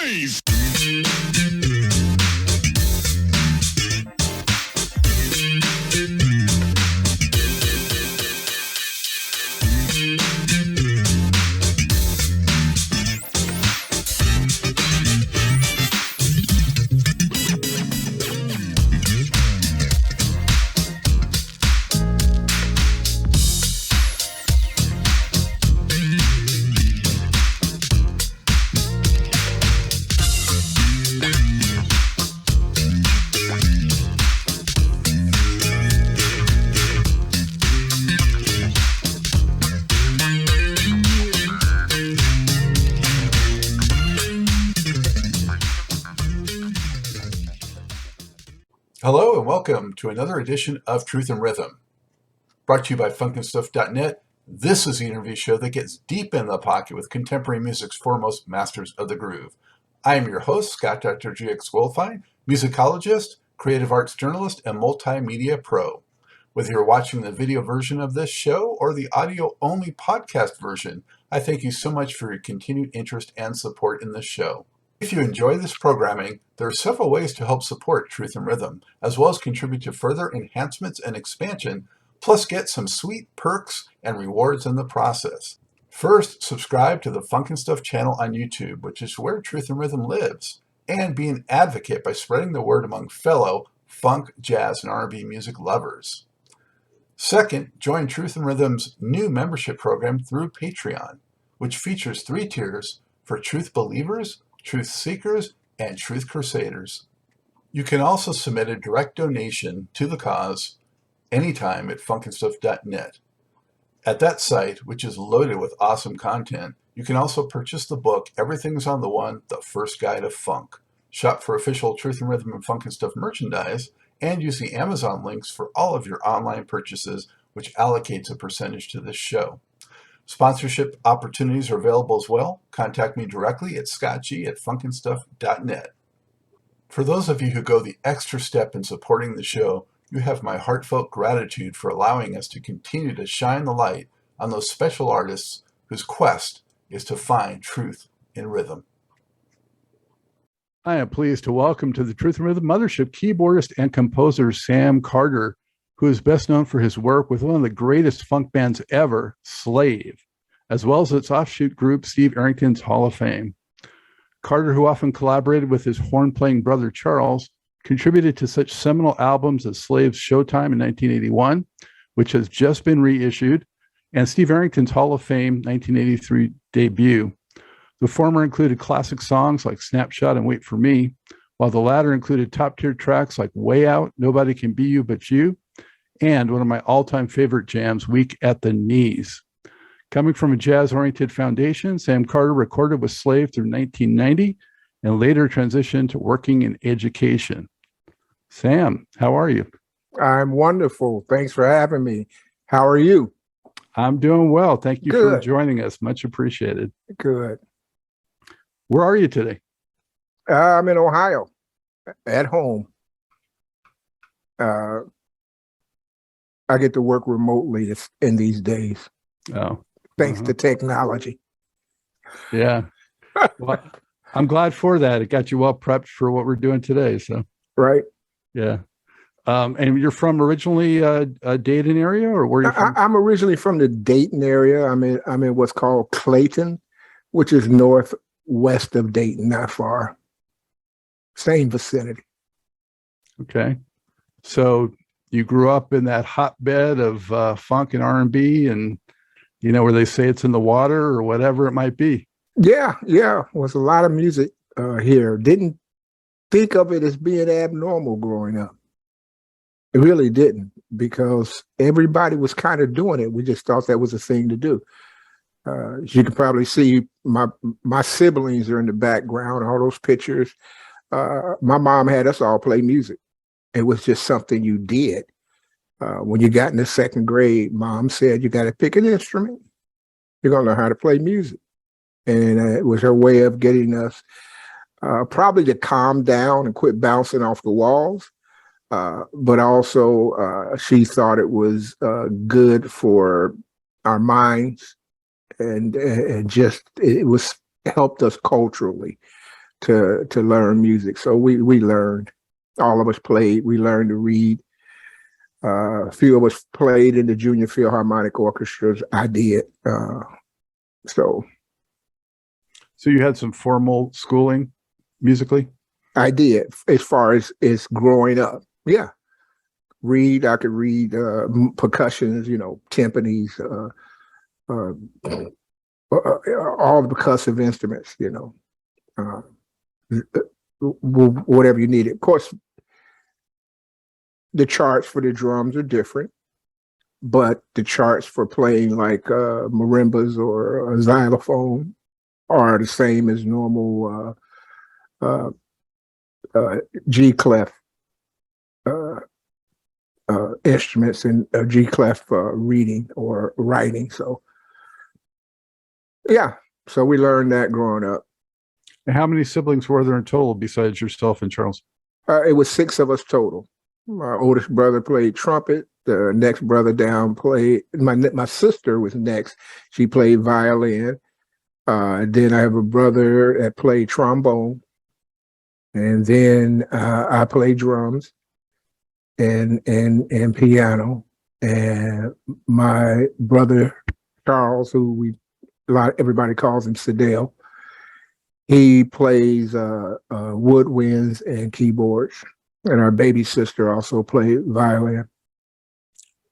noise! Hello and welcome to another edition of Truth and Rhythm. Brought to you by funkandstuff.net, this is the interview show that gets deep in the pocket with contemporary music's foremost masters of the groove. I am your host, Scott Dr. GX Goldfine, musicologist, creative arts journalist, and multimedia pro. Whether you're watching the video version of this show or the audio-only podcast version, I thank you so much for your continued interest and support in this show. If you enjoy this programming, there are several ways to help support Truth and Rhythm, as well as contribute to further enhancements and expansion, plus get some sweet perks and rewards in the process. First, subscribe to the Funk and Stuff channel on YouTube, which is where Truth and Rhythm lives, and be an advocate by spreading the word among fellow funk, jazz, and R&B music lovers. Second, join Truth and Rhythm's new membership program through Patreon, which features 3 tiers for truth believers, truth seekers, and truth crusaders. You can also submit a direct donation to the cause anytime at funkandstuff.net. At that site, which is loaded with awesome content, you can also purchase the book Everything's on the One, The First Guide of Funk, shop for official Truth and Rhythm and Funk and Stuff merchandise, and use the Amazon links for all of your online purchases, which allocates a percentage to this show. Sponsorship opportunities are available as well. Contact me directly at scottg@funkandstuff.net. For those of you who go the extra step in supporting the show, you have my heartfelt gratitude for allowing us to continue to shine the light on those special artists whose quest is to find truth in rhythm. I am pleased to welcome to the Truth and Rhythm Mothership keyboardist and composer Sam Carter, who is best known for his work with one of the greatest funk bands ever, Slave, as well as its offshoot group, Steve Arrington's Hall of Fame. Carter, who often collaborated with his horn-playing brother Charles, contributed to such seminal albums as Slave's Showtime in 1981, which has just been reissued, and Steve Arrington's Hall of Fame 1983 debut. The former included classic songs like Snapshot and Wait for Me, while the latter included top-tier tracks like Way Out, Nobody Can Be You But You, and one of my all-time favorite jams, Weak at the Knees. Coming from a jazz-oriented foundation, Sam Carter recorded with Slave through 1990 and later transitioned to working in education. Sam, how are you? I'm wonderful. Thanks for having me. How are you? I'm doing well. Thank you Good. for joining us. Much appreciated. Good. Where are you today? I'm in Ohio, at home. I get to work remotely in these days, thanks to technology. Yeah. Well, I'm glad for that. It got you well prepped for what we're doing today. So, Right. yeah. And you're from originally Dayton area, or where are you from? I'm originally from the Dayton area. I'm in what's called Clayton, which is northwest of Dayton, not far. Same vicinity. Okay. So you grew up in that hotbed of funk and R&B, and where they say it's in the water or whatever it might be. Yeah. Was a lot of music here. Didn't think of it as being abnormal growing up. It really didn't, because everybody was kind of doing it. We just thought that was a thing to do. As you can probably see, my siblings are in the background, all those pictures. My mom had us all play music. It was just something you did. When you got in the 2nd grade, Mom said, you got to pick an instrument. You're going to learn how to play music. And it was her way of getting us probably to calm down and quit bouncing off the walls. But also she thought it was good for our minds, and just it was helped us culturally. to learn music. So we learned. All of us played. We learned to read. A few of us played in the junior Philharmonic orchestras. I did. So you had some formal schooling musically? I did, as far as growing up. Yeah. I could read percussions, timpanis, all the percussive instruments, whatever you needed. Of course, the charts for the drums are different, but the charts for playing like marimbas or a xylophone are the same as normal G clef instruments and G clef reading or writing. So, yeah. So we learned that growing up. And how many siblings were there in total besides yourself and Charles? It was 6 of us total. My oldest brother played trumpet. The next brother down played. My sister was next. She played violin. Then I have a brother that played trombone, and then I played drums and piano. And my brother Charles, who everybody calls him Sedale, he plays woodwinds and keyboards. And our baby sister also played violin.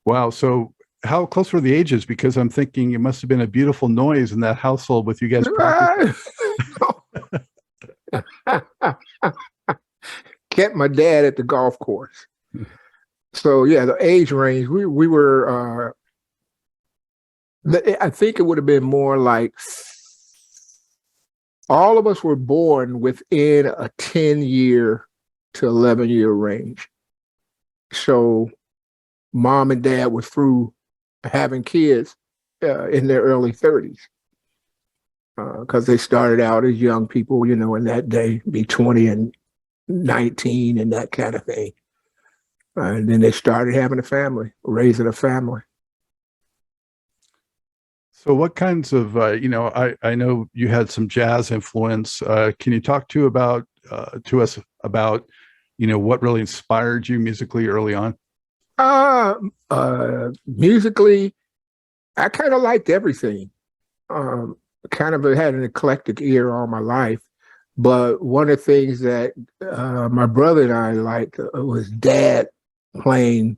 Wow. So how close were the ages? Because I'm thinking it must have been a beautiful noise in that household with you guys practicing. Kept my dad at the golf course. So yeah, the age range, we were, I think it would have been more like all of us were born within a 10-year to 11-year range. So mom and dad were through having kids in their early 30s because they started out as young people, in that day, be 20 and 19 and that kind of thing. And then they started having a family, raising a family. So what kinds of, I know you had some jazz influence. Can you talk to us about, what really inspired you musically early on? Musically, I kind of liked everything. Kind of had an eclectic ear all my life. But one of the things that my brother and I liked was Dad playing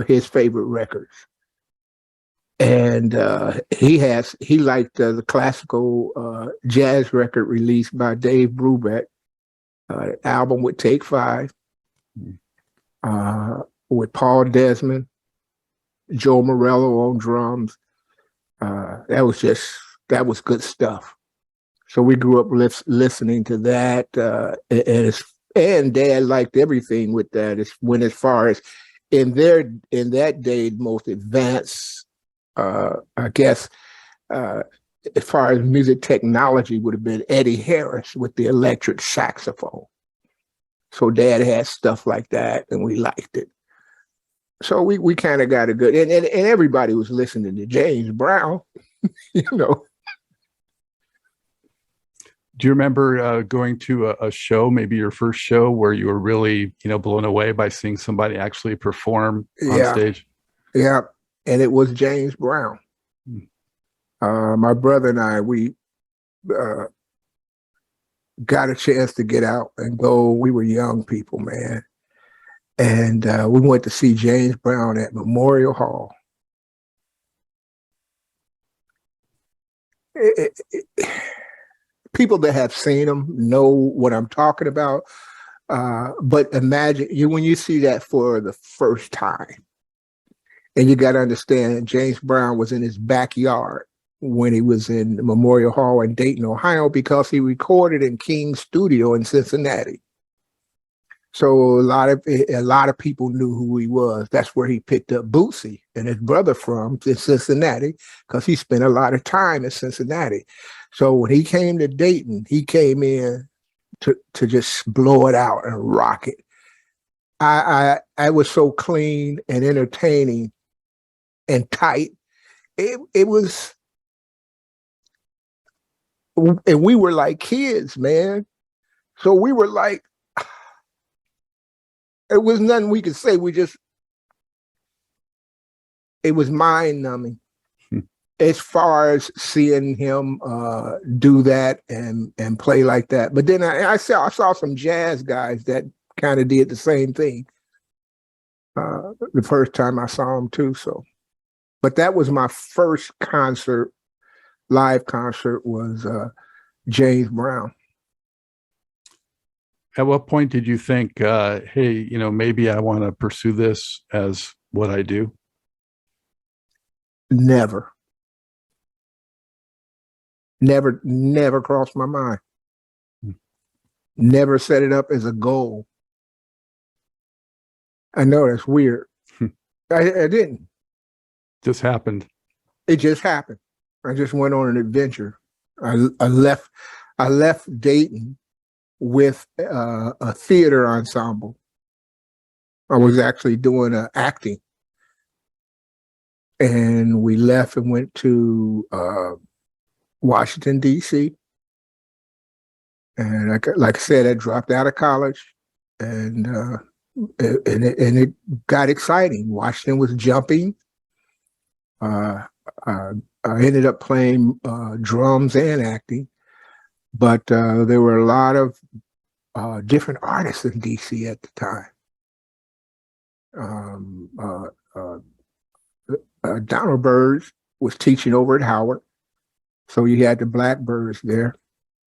his favorite records. And he liked the classical jazz record released by Dave Brubeck, album with Take 5, with Paul Desmond, Joe Morello on drums. That was good stuff. So we grew up listening to that, and Dad liked everything with that. It's when as far as in that day, the most advanced, I guess, as far as music technology would have been Eddie Harris with the electric saxophone. So Dad had stuff like that, and we liked it. So we kind of got a good, and everybody was listening to James Brown, Do you remember going to a show, maybe your first show, where you were really, blown away by seeing somebody actually perform on stage? Yeah, and it was James Brown. My brother and I, we got a chance to get out and go. We were young people, man. And we went to see James Brown at Memorial Hall. People that have seen him know what I'm talking about. But imagine when you see that for the first time, and you got to understand James Brown was in his backyard when he was in Memorial Hall in Dayton, Ohio, because he recorded in King's studio in Cincinnati. So a lot of people knew who he was. That's where he picked up Bootsy and his brother from, in Cincinnati, because he spent a lot of time in Cincinnati. So when he came to Dayton, he came in to just blow it out and rock it. I was so clean and entertaining and tight. It was, and we were like kids, man. So we were like, it was nothing we could say. It was mind numbing as far as seeing him do that and play like that. But then I saw some jazz guys that kind of did the same thing the first time I saw him too. So, but that was my first live concert was James Brown. At what point did you think, hey, maybe I want to pursue this as what I do? Never crossed my mind. Never set it up as a goal. I know that's weird. I didn't. Just happened. It just happened. I just went on an adventure. I left Dayton with a theater ensemble. I was actually doing acting. And we left and went to Washington, D.C. And like I said, I dropped out of college, and it got exciting. Washington was jumping. I ended up playing drums and acting, but there were a lot of different artists in D.C. at the time. Donald Byrd was teaching over at Howard, so you had the Blackbirds there.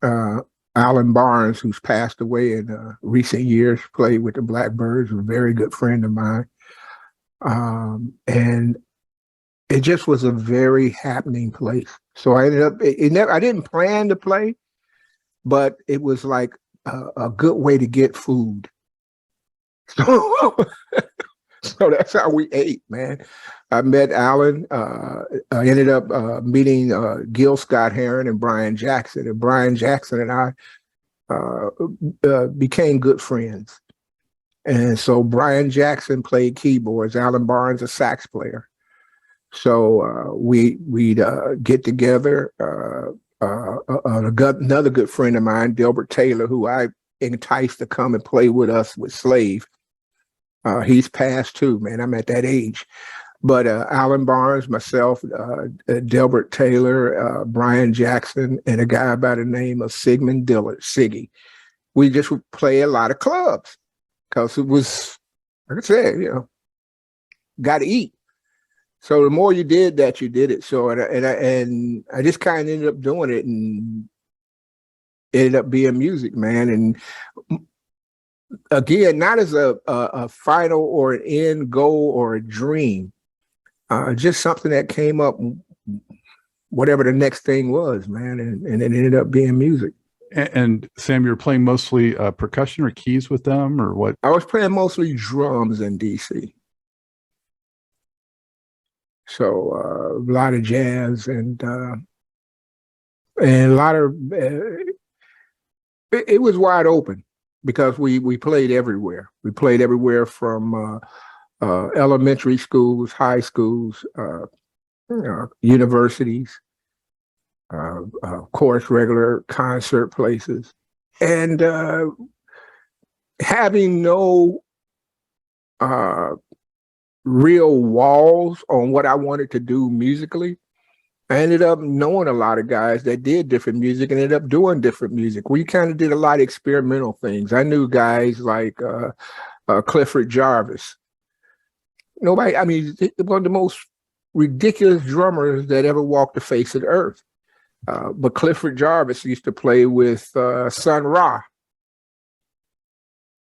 Alan Barnes, who's passed away in recent years, played with the Blackbirds, a very good friend of mine. And it just was a very happening place. So I ended up, I didn't plan to play, but it was like a good way to get food. So, so that's how we ate, man. I met Alan. I ended up meeting Gil Scott-Heron and Brian Jackson. And Brian Jackson and I became good friends. And so Brian Jackson played keyboards, Alan Barnes a sax player. So we'd get together. Another good friend of mine, Delbert Taylor, who I enticed to come and play with us with Slave. He's passed too, man. I'm at that age. But Alan Barnes, myself, Delbert Taylor, Brian Jackson, and a guy by the name of Sigmund Dillard, Siggy. We just would play a lot of clubs because it was, like I said, got to eat. So the more you did that, you did it. So and I just kind of ended up doing it and ended up being music, man. And again, not as a final or an end goal or a dream, just something that came up, whatever the next thing was, man, and it ended up being music. And Sam, you're playing mostly percussion or keys with them, or what? I was playing mostly drums in DC. So a lot of jazz and a lot of it was wide open because we played everywhere. We played everywhere from elementary schools, high schools, universities, of course, regular concert places, and having no real walls on what I wanted to do musically. I ended up knowing a lot of guys that did different music and ended up doing different music. We kind of did a lot of experimental things. I knew guys like Clifford Jarvis. One of the most ridiculous drummers that ever walked the face of the earth. But Clifford Jarvis used to play with Sun Ra,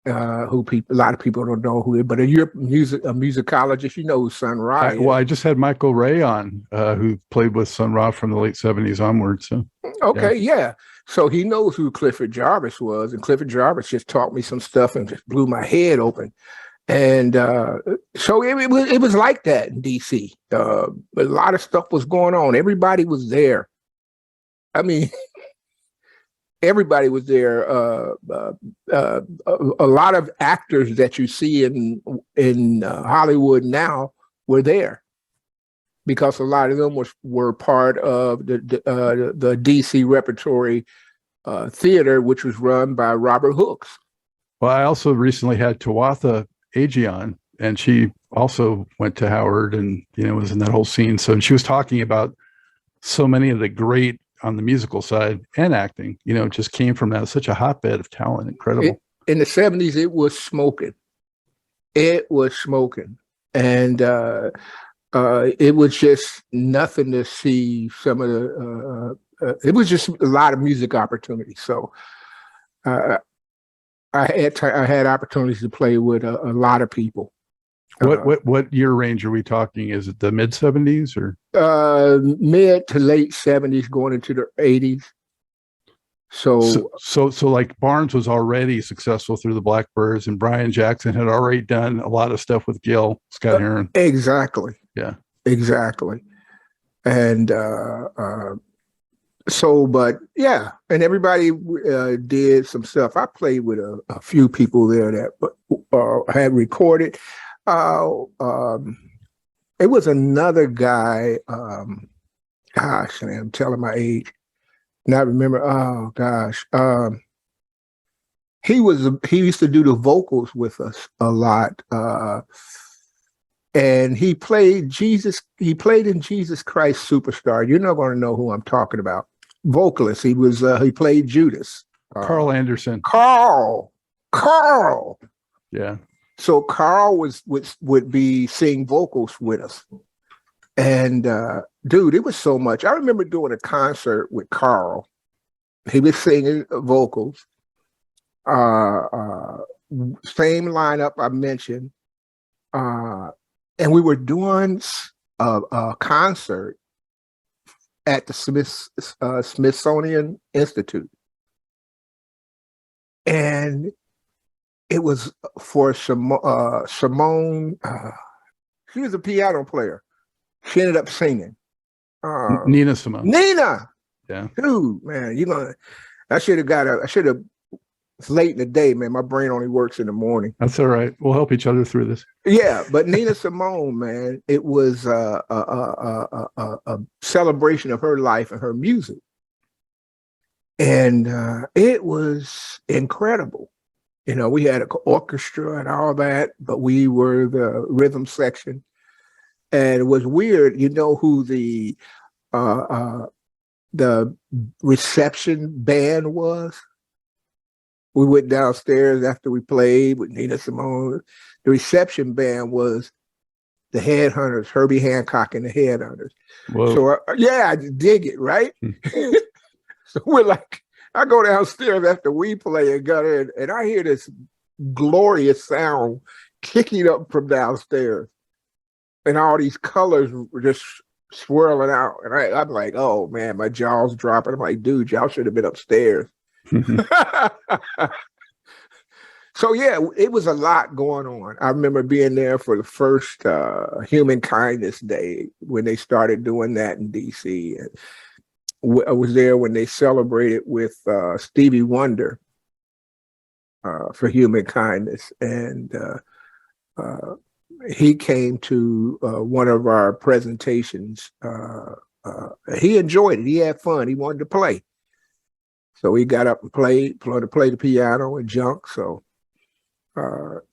who a lot of people don't know who, but you're a musicologist, you know who Sun Ra is. Well, I just had Michael Ray on, who played with Sun Ra from the late 70s onwards. So. Okay, yeah. So he knows who Clifford Jarvis was, and Clifford Jarvis just taught me some stuff and just blew my head open. And so it was like that in DC. A lot of stuff was going on. Everybody was there. I mean, everybody was there. A lot of actors that you see in Hollywood now were there because a lot of them were part of the DC repertory theater, which was run by Robert Hooks. Well, I also recently had Tawatha Agion, and she also went to Howard and, was in that whole scene. So she was talking about so many of the great on the musical side and acting, just came from that. Such a hotbed of talent. Incredible. In the 70s, it was smoking. It was smoking. And it was just nothing to see some of the, it was just a lot of music opportunities. So I had opportunities to play with a lot of people. What year range are we talking? Is it the mid 70s or mid to late 70s, going into the 80s? So like Barnes was already successful through the Blackbirds, and Brian Jackson had already done a lot of stuff with Gil Scott Heron. Exactly. Yeah. Exactly. And but yeah, and everybody did some stuff. I played with a few people there that had recorded. It was another guy. Gosh, man, I'm telling my age. Not remember. Oh gosh. He used to do the vocals with us a lot. And he played Jesus. He played in Jesus Christ Superstar. You're not going to know who I'm talking about. Vocalist. He played Judas. Carl Anderson. Carl. Yeah. So Carl would be sing vocals with us. And dude, it was so much. I remember doing a concert with Carl. He was singing vocals. Same lineup I mentioned. And we were doing a concert at the Smithsonian Institute. And it was for Simone. She was a piano player. She ended up singing. Nina Simone. Nina! Yeah. Dude, man, I should have. It's late in the day, man. My brain only works in the morning. That's all right. We'll help each other through this. Yeah, but Nina Simone, man, it was a celebration of her life and her music. And it was incredible. We had an orchestra and all that, but we were the rhythm section. And it was weird. You know who the reception band was? We went downstairs after we played with Nina Simone. The reception band was the Headhunters, Herbie Hancock and the Headhunters. Whoa. So I dig it, right? So we're like, I go downstairs after we play and got in, and I hear this glorious sound kicking up from downstairs, and all these colors were just swirling out. And I'm like, oh man, my jaw's dropping. I'm like, dude, y'all should have been upstairs. So yeah, it was a lot going on. I remember being there for the first Human Kindness Day when they started doing that in DC. And I was there when they celebrated with Stevie Wonder for Human Kindness, and he came to one of our presentations. He enjoyed it. He had fun. He wanted to play. So he got up and played the piano and junk. So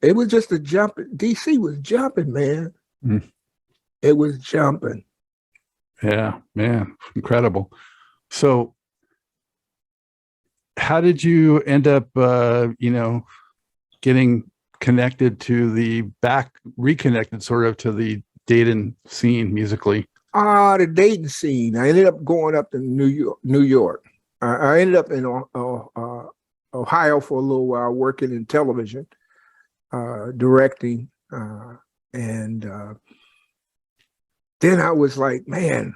it was just a jump. DC was jumping, man. Mm. It was jumping. Yeah, man, incredible. So how did you end up, getting reconnected sort of to the Dayton scene musically? The Dayton scene. I ended up going up to New York. I ended up in Ohio for a little while, working in television, directing, and then I was like, man,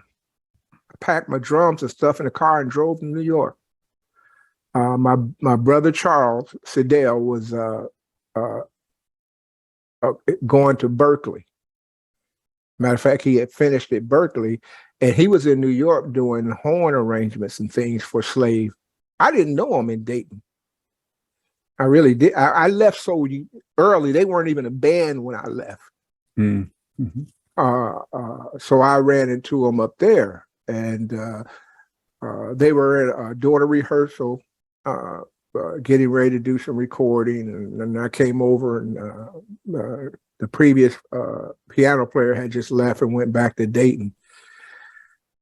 I packed my drums and stuff in the car and drove to New York. My brother Charles Siddell was going to Berkeley. Matter of fact, he had finished at Berkeley, and he was in New York doing horn arrangements and things for Slave. I didn't know him in Dayton. I really did. I left so early. They weren't even a band when I left. Mm-hmm. So I ran into them up there, and they were doing a rehearsal getting ready to do some recording, and I came over, and the previous piano player had just left and went back to Dayton.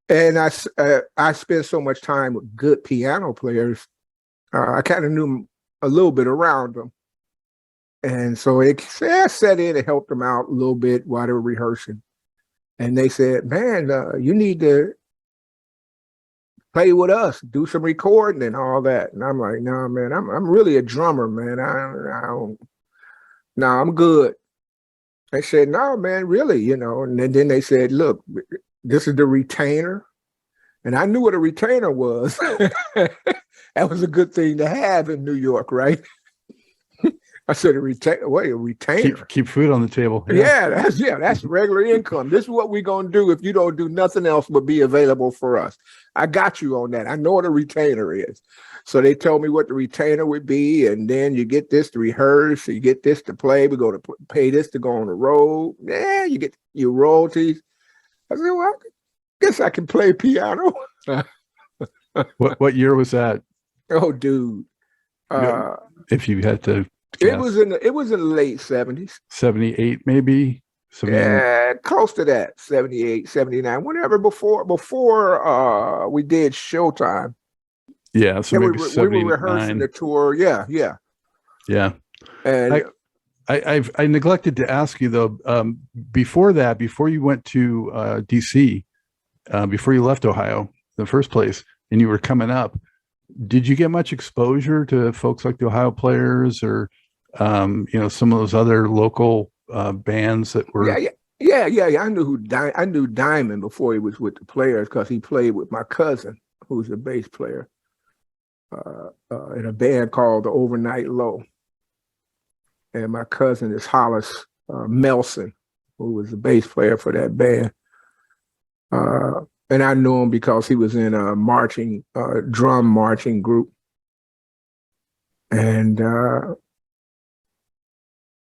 And I spent so much time with good piano players, I kind of knew a little bit around them. And so I sat in and helped them out a little bit while they were rehearsing. And they said, man, you need to play with us, do some recording and all that. And I'm like, no, man, I'm really a drummer, man. I don't, no, I'm good. They said, no, man, really, and then they said, look, this is the retainer. And I knew what a retainer was. That was a good thing to have in New York, right? I said, a retainer. Keep food on the table. Yeah, that's regular income. This is what we're going to do if you don't do nothing else but be available for us. I got you on that. I know what a retainer is. So they told me what the retainer would be, and then you get this to rehearse, you get this to play, we go to pay this to go on the road. Yeah, you get your royalties. I said, well, I guess I can play piano. What year was that? Oh, dude. If you had to guess. It was in the late 70s. 78 maybe? 79. Yeah, close to that. 78, 79, whatever, before we did Showtime. Yeah, so maybe we were rehearsing the tour. Yeah. And I neglected to ask you though. Before that, before you went to DC, before you left Ohio in the first place, and you were coming up, did you get much exposure to folks like the Ohio Players or some of those other local bands that were? Yeah. I knew Diamond before he was with the Players because he played with my cousin, who's a bass player. In a band called the Overnight Low. And my cousin is Hollis Melson, who was the bass player for that band. And I knew him because he was in a drum marching group. And the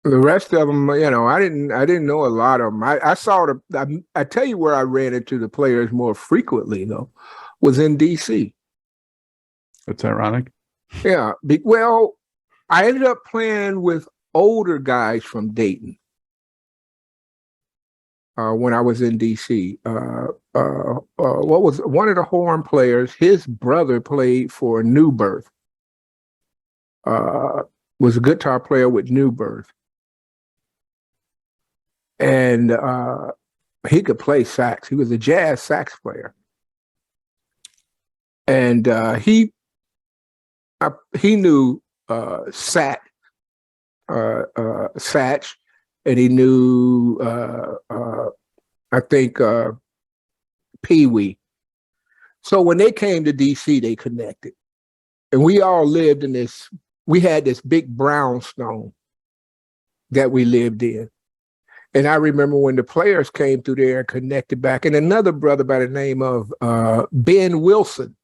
rest of them, I didn't know a lot of them. I tell you where I ran into the Players more frequently though, was in DC. That's ironic. Yeah. Well, I ended up playing with older guys from Dayton when I was in DC. What was one of the horn players? His brother played for New Birth. Was a guitar player with New Birth, and he could play sax. He was a jazz sax player, and he knew Satch, and he knew I think Pee Wee. So when they came to DC, they connected, and we all lived in this. We had this big brownstone that we lived in, and I remember when the Players came through there and connected back, and another brother by the name of Ben Wilson,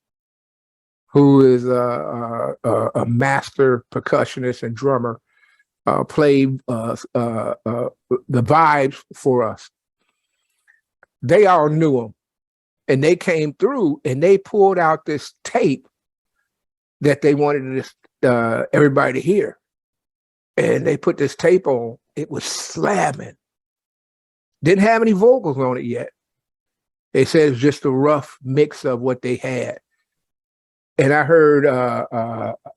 who is a master percussionist and drummer, played the vibes for us. They all knew him, and they came through and they pulled out this tape that they wanted everybody to hear, and they put this tape on. It was slamming. Didn't have any vocals on it yet. They said it was just a rough mix of what they had. And I heard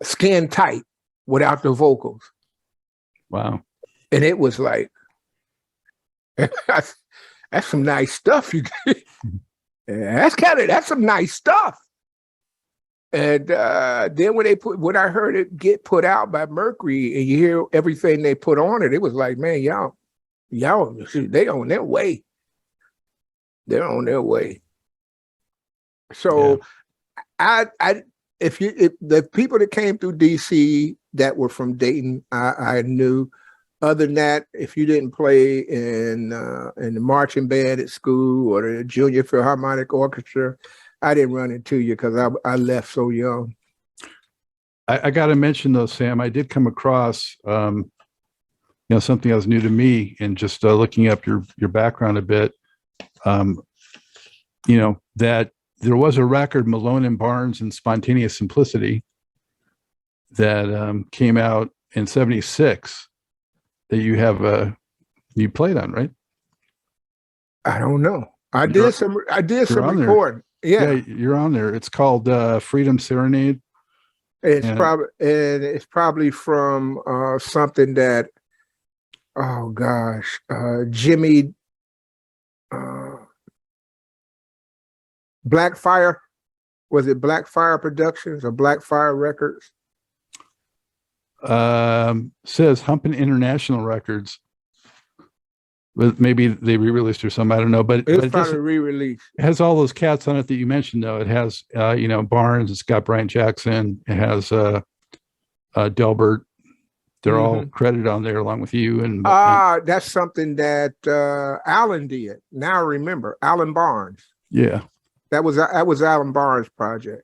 Skin Tight without the vocals. Wow. And it was like, that's some nice stuff. That's some nice stuff. And then when I heard it get put out by Mercury and you hear everything they put on it, it was like, man, y'all, they on their way. They're on their way. So yeah. If the people that came through DC that were from Dayton, I knew. Other than that, if you didn't play in the marching band at school or the Junior Philharmonic Orchestra, I didn't run into you because I left so young. I got to mention though, Sam, I did come across something that was new to me, and just looking up your background a bit. That there was a record, Malone and Barnes and Spontaneous Simplicity, that came out in '76 that you played on, right? I don't know. I You're- did some on there. recording. Yeah, Yeah. you're on there. It's called Freedom Serenade. It's And- probably from something that, oh gosh, Jimmy Blackfire, was it Blackfire Productions or Blackfire Records? Says Humpin' International Records. But maybe they re-released or something. I don't know, but It was it just probably re-released. has all those cats on it that you mentioned. Though it has, Barnes. It's got Brian Jackson. It has Delbert. They're all credited on there along with you. And That's something that Alan did. Now I remember, Alan Barnes. yeah, That was Alan Barnes' project.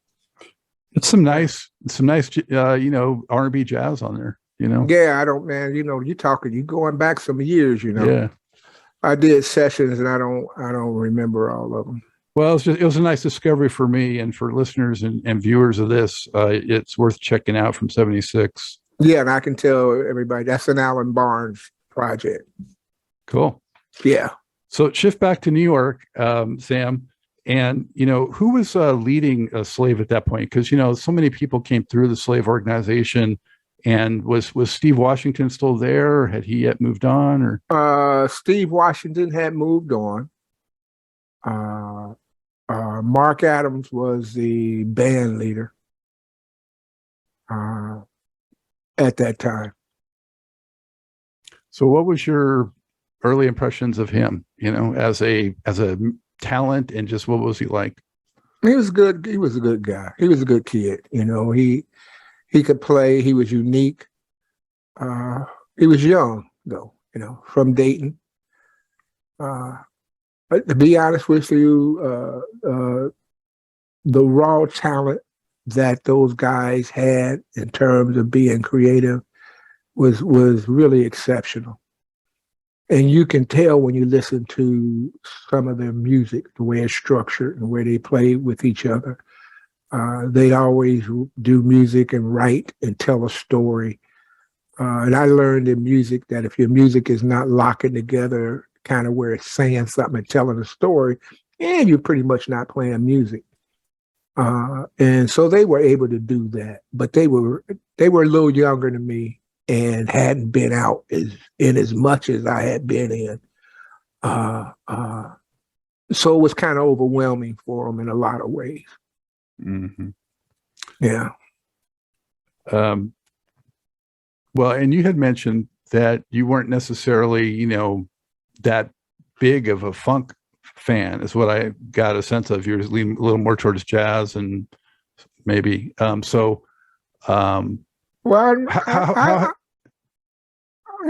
it's some nice, R&B jazz on there. Yeah, I don't, man. You going back some years. Yeah. I did sessions, and I don't remember all of them. Well, it was a nice discovery for me and for listeners and viewers of this. It's worth checking out from '76. Yeah, and I can tell everybody that's an Alan Barnes project. Cool. Yeah. So shift back to New York, Sam, and who was leading a slave at that point? Because so many people came through the slave organization. And was Steve Washington still there, or had he yet moved on? Or Steve Washington had moved on. Mark Adams was the band leader at that time. So, what was your early impressions of him? As a talent, and just what was he like? He was good. He was a good guy. He was a good kid. He could play. He was unique. He was young, though, from Dayton. But to be honest with you, the raw talent that those guys had in terms of being creative was really exceptional. And you can tell when you listen to some of their music, the way it's structured and the way they play with each other. They always do music and write and tell a story. And I learned in music that if your music is not locking together, kind of where it's saying something and telling a story, and you're pretty much not playing music. And so they were able to do that, but they were a little younger than me and hadn't been out as much as I had been in. So it was kind of overwhelming for them in a lot of ways. Mm-hmm. Yeah. Well, and you had mentioned that you weren't necessarily, that big of a funk fan, is what I got a sense of. You're leaning a little more towards jazz and maybe. Well,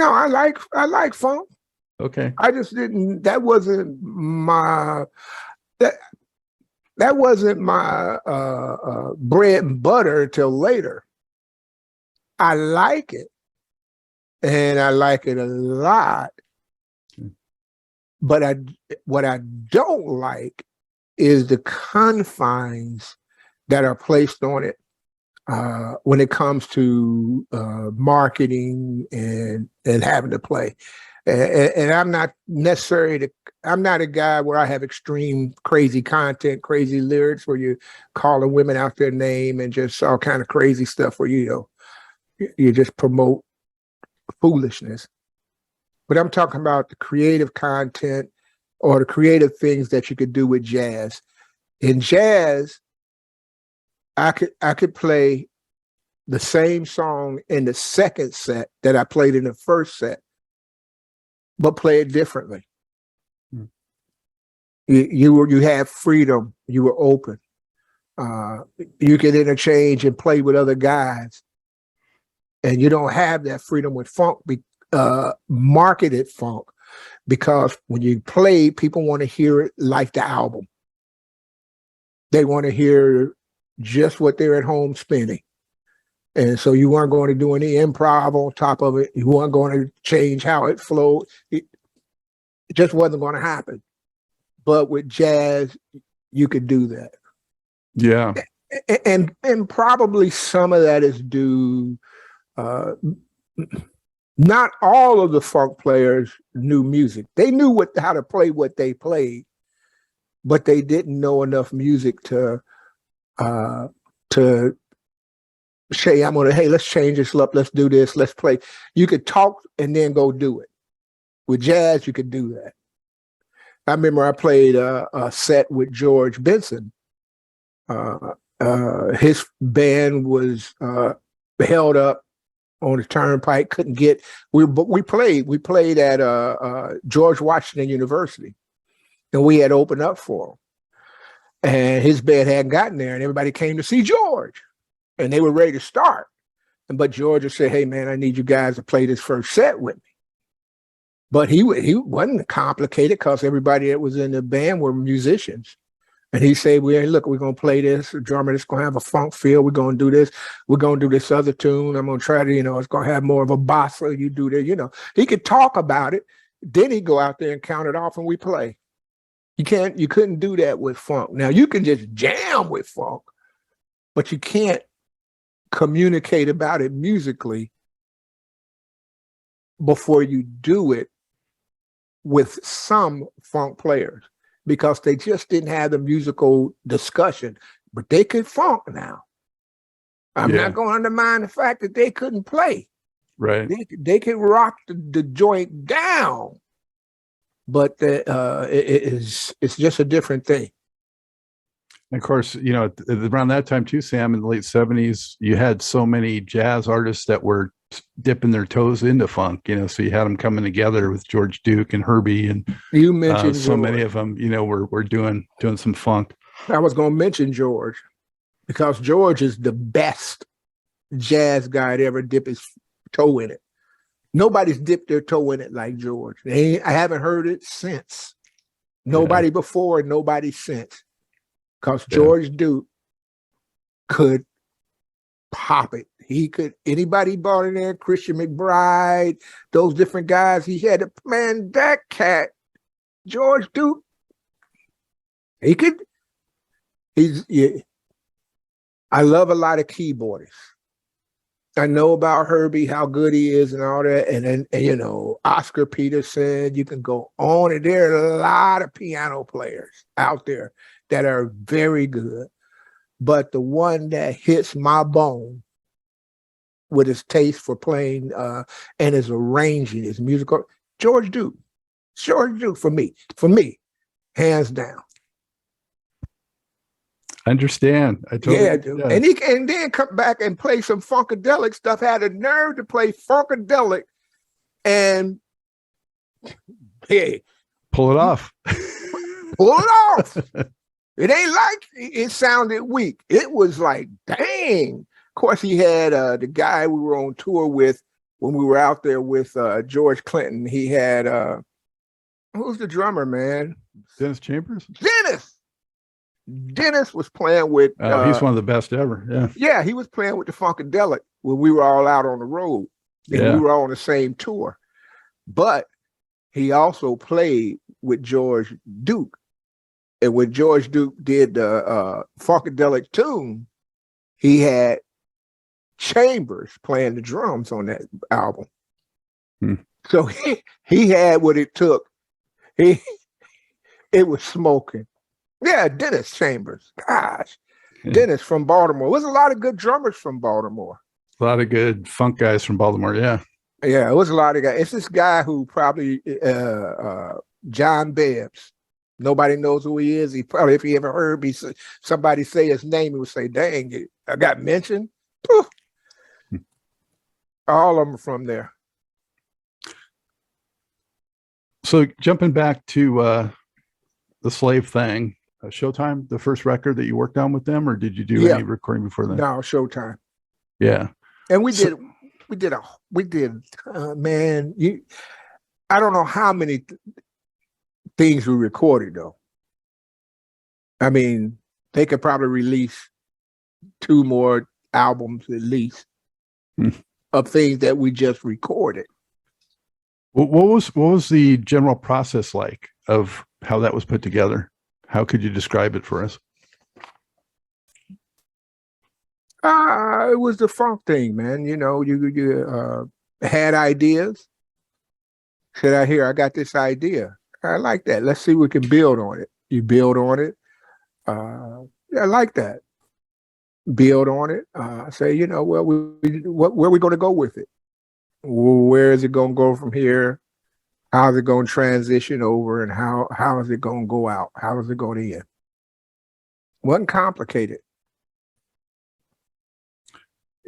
I like funk. Okay. I just didn't. That wasn't my. That wasn't my bread and butter till later. I like it, and I like it a lot. But what I don't like is the confines that are placed on it when it comes to marketing and having to play. And I'm not necessarily I'm not a guy where I have extreme crazy content, crazy lyrics where you're calling women out their name and just all kind of crazy stuff where you just promote foolishness. But I'm talking about the creative content or the creative things that you could do with jazz. In jazz, I could play the same song in the second set that I played in the first set, but play it differently. You have freedom. You were open. You could interchange and play with other guys, and you don't have that freedom with funk. Marketed funk, because when you play, people want to hear it like the album. They want to hear just what they're at home spinning. And so you weren't going to do any improv on top of it. You weren't going to change how it flowed. It just wasn't going to happen. But with jazz, you could do that. Yeah. and probably some of that is due. Not all of the funk players knew music. They knew how to play what they played, but they didn't know enough music to say, hey, let's change this up, let's do this, let's play. You could talk and then go do it. With jazz, you could do that. I remember I played a set with George Benson. His band was held up on the turnpike, couldn't get. We played at George Washington University, and we had opened up for him. And his band hadn't gotten there, and everybody came to see George, and they were ready to start. But George would say, "Hey, man, I need you guys to play this first set with me." But he wasn't complicated because everybody that was in the band were musicians. And he said, look, we're going to play this. The drummer is going to have a funk feel. We're going to do this. We're going to do this other tune. I'm going to try to, it's going to have more of a bossa. You do that, He could talk about it. Then he'd go out there and count it off and we play. You couldn't do that with funk. Now, you can just jam with funk, but you can't communicate about it musically before you do it with some funk players, because they just didn't have the musical discussion, but they could funk now. I'm not going to undermine the fact that they couldn't play. Right. They could rock the joint down, but it's just a different thing. And of course, around that time too, Sam, in the late 70s, you had so many jazz artists that were dipping their toes into funk, so you had them coming together with George Duke and Herbie, and you mentioned so many of them, were doing some funk. I was going to mention George because George is the best jazz guy to ever dip his toe in it. Nobody's dipped their toe in it like George. I haven't heard it since. Nobody before, nobody since. Because George Duke could pop it. He could, anybody brought in there, Christian McBride, those different guys, he had a man, that cat, George Duke, I love a lot of keyboardists. I know about Herbie, how good he is and all that. And then, Oscar Peterson, you can go on. And there are a lot of piano players out there that are very good. But the one that hits my bone with his taste for playing and his arranging, his musical, George Duke. George Duke for me, hands down. I understand. I totally dude. Yeah. And he can then come back and play some funkadelic stuff. Had a nerve to play funkadelic, and hey, pull it off. Pull it off. It ain't like it sounded weak. It was like, dang. Of course, he had the guy we were on tour with when we were out there with George Clinton. He had who's the drummer, man? Dennis Chambers. Dennis was playing with. He's one of the best ever. Yeah. Yeah, he was playing with the Funkadelic when we were all out on the road. And we were all on the same tour. But he also played with George Duke. And when George Duke did the Funkadelic tune, he had Chambers playing the drums on that album. So he had what it took. It was smoking. Yeah, Dennis Chambers. Gosh, Dennis from Baltimore. There's a lot of good drummers from Baltimore. A lot of good funk guys from Baltimore. Yeah. Yeah, it was a lot of guys. It's this guy who probably John Bebbs. Nobody knows who he is. He probably, if he ever heard somebody say his name, he would say, "Dang, I got mentioned." Poof. All of them from there. So jumping back to the Slave Thing, Showtime, the first record that you worked on with them, or did you do any recording before that? No, Showtime. Yeah. And we did, man, I don't know how many things we recorded though. I mean, they could probably release 2 more albums at least of things that we just recorded. What was the general process like of how that was put together? How could you describe it for us? It was the funk thing, man. You had ideas. Said, I got this idea. I like that. Let's see if we can build on it. You build on it. I like that. Build on it. Say, well, where are we going to go with it? Where is it going to go from here? How's it going to transition over, and how is it going to go out? How is it going to end? Wasn't complicated.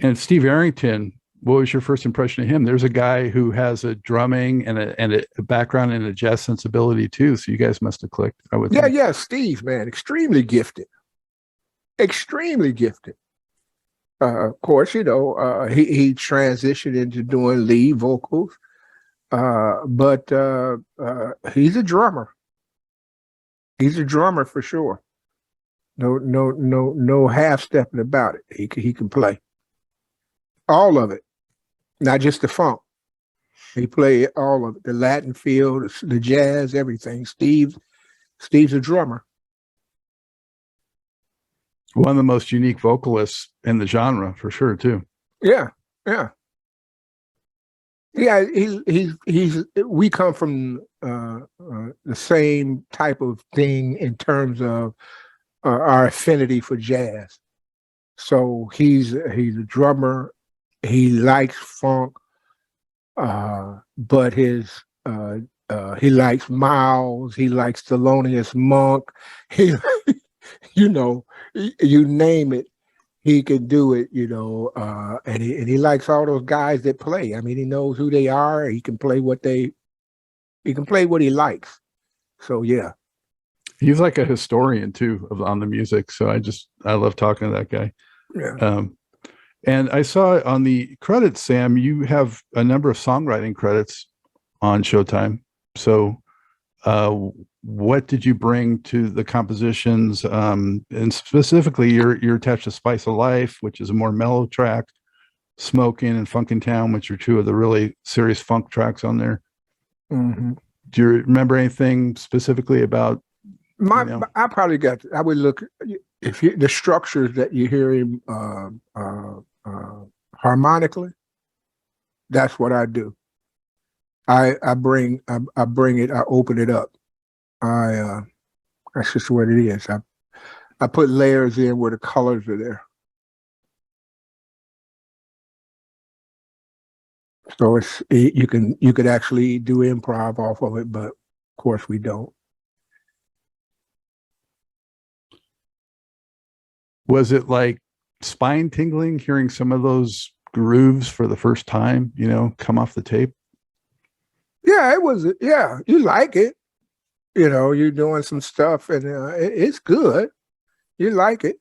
And Steve Arrington, what was your first impression of him? There's a guy who has a drumming and a background in a jazz sensibility too. So you guys must have clicked, I would think. Yeah, Steve, man, extremely gifted. Extremely gifted. Of course, he transitioned into doing lead vocals, but he's a drummer. He's a drummer for sure. No half stepping about it. He can play all of it, not just the funk. He played all of it, the Latin feel, the jazz, everything. Steve's a drummer. One of the most unique vocalists in the genre, for sure, too. Yeah. We come from the same type of thing in terms of our affinity for jazz. So he's a drummer. He likes funk, but he likes Miles. He likes Thelonious Monk. He, you name it, he can do it. And he likes all those guys that play. I mean, he knows who they are. He can play what he likes. So yeah. He's like a historian too on the music. So I love talking to that guy. Yeah. And I saw on the credits, Sam, you have a number of songwriting credits on Showtime. So what did you bring to the compositions? And specifically, you're attached to Spice of Life, which is a more mellow track, Smoking and Funkin' Town, which are two of the really serious funk tracks on there. Mm-hmm. Do you remember anything specifically about? I probably I would look the structures that you hear him harmonically. That's what I do. I bring it. I open it up. That's just what it is. I put layers in where the colors are there. So you could actually do improv off of it, but of course we don't. Was it like spine tingling hearing some of those grooves for the first time, come off the tape? Yeah, it was. Yeah, you like it. You're doing some stuff and it's good. You like it.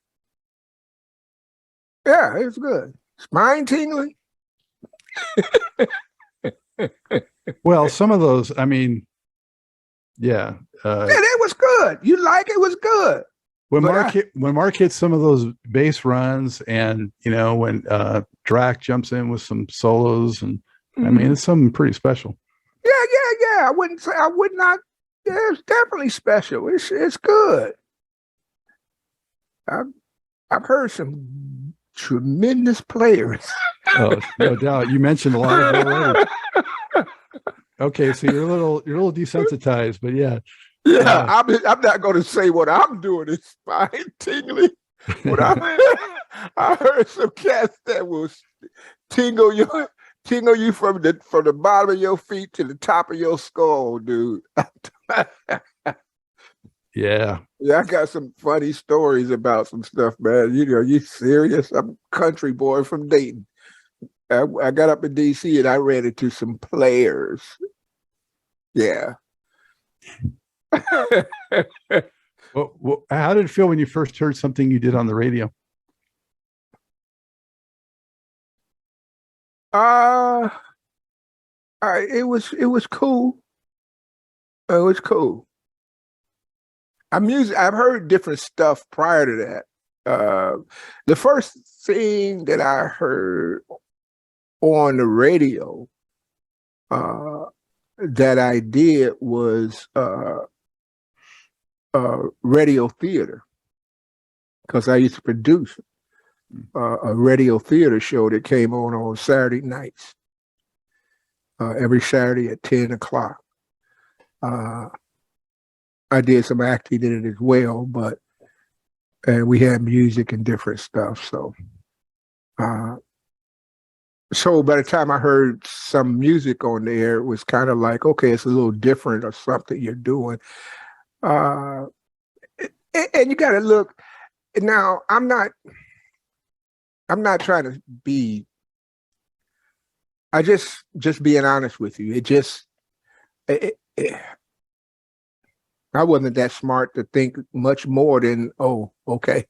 Yeah, it's good. Spine tingling. Well, some of those, I mean, yeah. Yeah, it was good. You like it was good. When Mark hits some of those bass runs, and when Drac jumps in with some solos, and I mean, it's something pretty special. Yeah. I would not. Yeah, it's definitely special. It's good. I've heard some tremendous players. Oh, no doubt. You mentioned a lot of them already. Okay, so you're a little desensitized, but yeah. Yeah, I'm not going to say what I'm doing is spine tingling, but I heard some cats that will tingle you from the bottom of your feet to the top of your skull, dude. Yeah. Yeah, I got some funny stories about some stuff, man. You serious? I'm a country boy from Dayton. I got up in DC and I ran into some players. Yeah. Well, how did it feel when you first heard something you did on the radio? It was cool. It was cool. I've heard different stuff prior to that. The first thing that I heard on the radio that I did was radio theater, because I used to produce. a radio theater show that came on Saturday nights, every Saturday at 10 o'clock. I did some acting in it as well, and we had music and different stuff. So by the time I heard some music on there, it was kind of like, okay, it's a little different or something you're doing. And you got to look. Now, I'm not trying to be, I just being honest with you. I wasn't that smart to think much more than, oh, okay.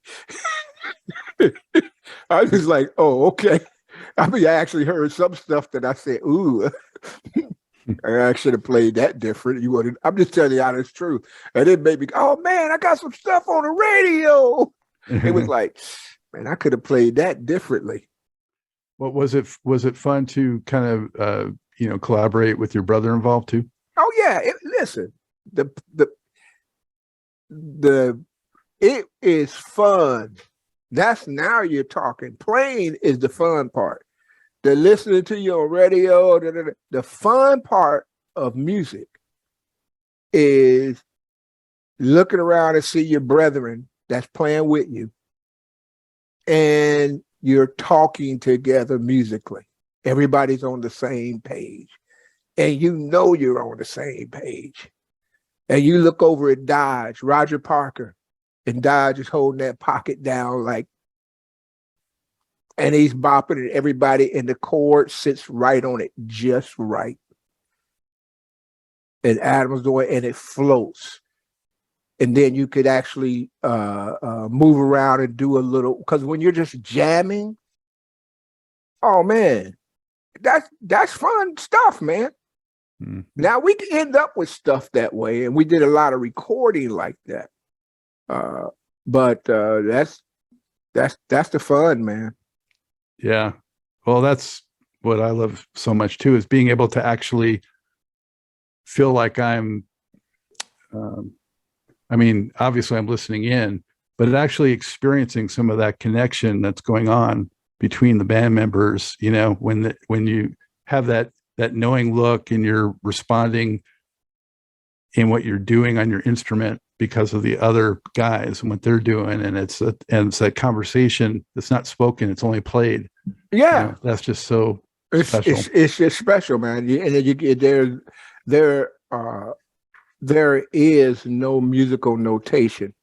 I was like, oh, okay. I mean, I actually heard some stuff that I said, ooh, I should have played that different. I'm just telling you the honest truth. And it made me, oh man, I got some stuff on the radio. It was like, man, I could have played that differently. What was it? Was it fun to kind of, collaborate with your brother involved too? Oh yeah. Listen, it is fun. That's now you're talking. Playing is the fun part. The listening to your radio, the fun part of music is looking around and see your brethren that's playing with you, and you're talking together musically. Everybody's on the same page, and you know you're on the same page. And you look over at Dodge, Roger Parker, and Dodge is holding that pocket down and he's bopping, and everybody in the chord sits right on it, just right. And Adam's doing, and it floats. And then you could actually move around and do a little, because when you're just jamming, oh man, that's fun stuff, man. Mm-hmm. Now we can end up with stuff that way, and we did a lot of recording like that. But that's the fun, man. Yeah. Well, that's what I love so much too, is being able to actually feel like I'm, obviously I'm listening in, but actually experiencing some of that connection that's going on between the band members, when you have that knowing look and you're responding in what you're doing on your instrument because of the other guys and what they're doing. And it's that conversation that's not spoken, it's only played. Yeah. That's just so special. It's just special, man. And there is no musical notation.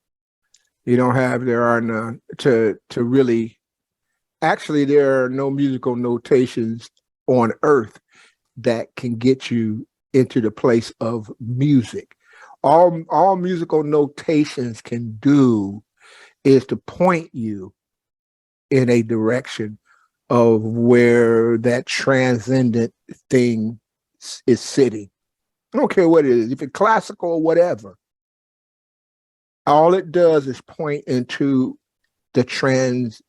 There are none to really, actually, there are no musical notations on earth that can get you into the place of music. All musical notations can do is to point you in a direction of where that transcendent thing is sitting. I don't care what it is, if it's classical or whatever. All it does is point into the transcendent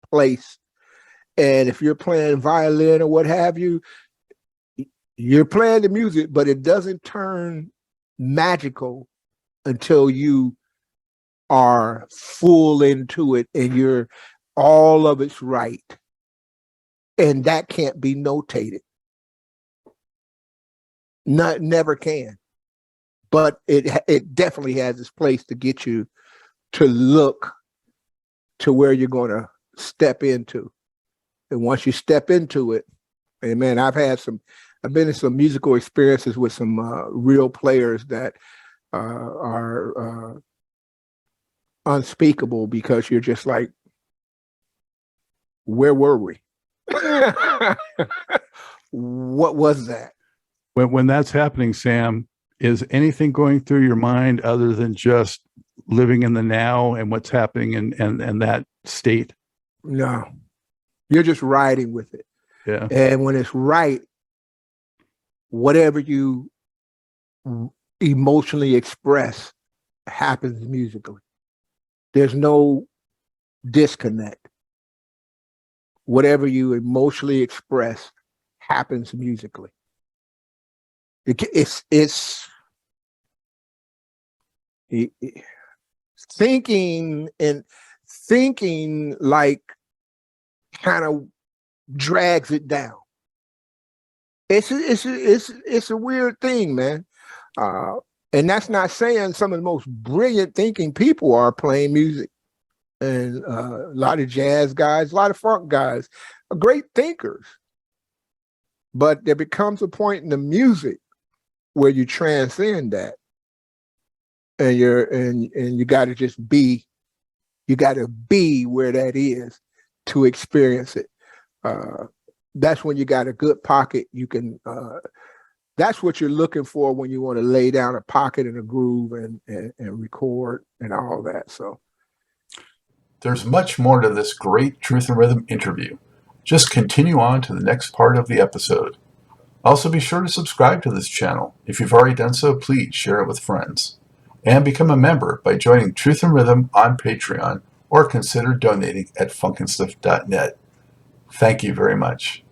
place. And if you're playing violin or what have you, you're playing the music, but it doesn't turn magical until you are full into it and all of it's right. And that can't be notated. Never can. But it definitely has its place to get you to look to where you're going to step into. And once you step into it, and man, I've been in some musical experiences with some real players that are unspeakable, because you're just like, where were we? What was that? When that's happening, Sam, is anything going through your mind other than just living in the now and what's happening and that state? No, you're just riding with it. Yeah. And when it's right, whatever you emotionally express happens musically. There's no disconnect. Whatever you emotionally express happens musically. It's thinking like kind of drags it down. It's a weird thing, man. And that's not saying some of the most brilliant thinking people are playing music. And a lot of jazz guys, a lot of funk guys are great thinkers. But there becomes a point in the music where you transcend that. And you got to just be, you got to be where that is to experience it. That's when you got a good pocket. You can, that's what you're looking for when you want to lay down a pocket and a groove and record and all that. So there's much more to this great Truth and Rhythm interview. Just continue on to the next part of the episode. Also be sure to subscribe to this channel. If you've already done so, please share it with friends. And become a member by joining Truth and Rhythm on Patreon or consider donating at funkinstuff.net. Thank you very much.